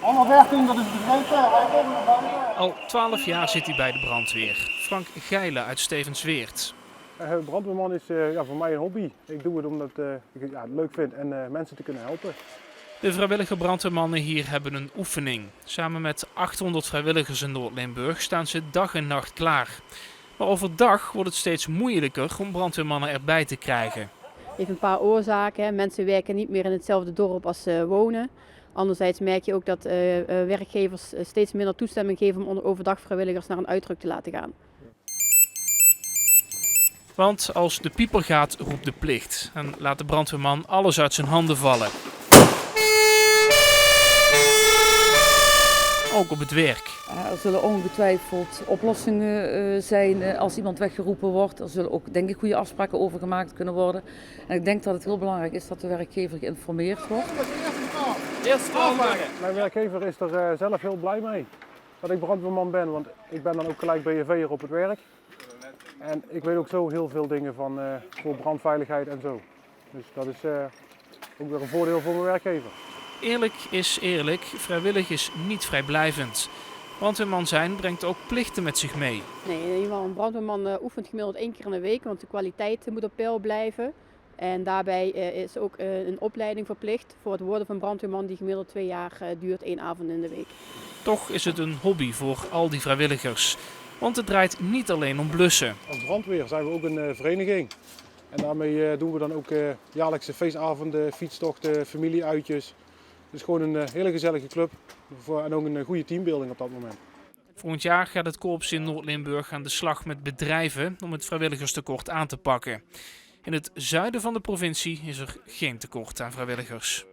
Allemaal werking, dat is begrepen. Al 12 jaar zit hij bij de brandweer. Frank Gijlen uit Stevensweert. Brandweerman is voor mij een hobby. Ik doe het omdat ik het leuk vind en mensen te kunnen helpen. De vrijwillige brandweermannen hier hebben een oefening. Samen met 800 vrijwilligers in Noord-Limburg staan ze dag en nacht klaar. Maar overdag wordt het steeds moeilijker om brandweermannen erbij te krijgen. Het heeft een paar oorzaken. Mensen werken niet meer in hetzelfde dorp als ze wonen. Anderzijds merk je ook dat werkgevers steeds minder toestemming geven om overdag vrijwilligers naar een uitdruk te laten gaan. Want als de pieper gaat, roept de plicht. En laat de brandweerman alles uit zijn handen vallen. Ook op het werk. Er zullen ongetwijfeld oplossingen zijn als iemand weggeroepen wordt. Er zullen ook, denk ik, goede afspraken over gemaakt kunnen worden. En ik denk dat het heel belangrijk is dat de werkgever geïnformeerd wordt. Mijn werkgever is er zelf heel blij mee dat ik brandweerman ben, want ik ben dan ook gelijk BNV'er op het werk. En ik weet ook zo heel veel dingen van voor brandveiligheid en zo. Dus dat is ook weer een voordeel voor mijn werkgever. Eerlijk is eerlijk, vrijwillig is niet vrijblijvend. Brandweerman zijn brengt ook plichten met zich mee. Nee, een brandweerman oefent gemiddeld 1 keer in de week, want de kwaliteit moet op peil blijven. En daarbij is ook een opleiding verplicht voor het worden van brandweerman die gemiddeld 2 jaar duurt, 1 avond in de week. Toch is het een hobby voor al die vrijwilligers. Want het draait niet alleen om blussen. Als brandweer zijn we ook een vereniging. En daarmee doen we dan ook jaarlijkse feestavonden, fietstochten, familieuitjes. Dus gewoon een hele gezellige club en ook een goede teambuilding op dat moment. Volgend jaar gaat het korps in Noord-Limburg aan de slag met bedrijven om het vrijwilligerstekort aan te pakken. In het zuiden van de provincie is er geen tekort aan vrijwilligers.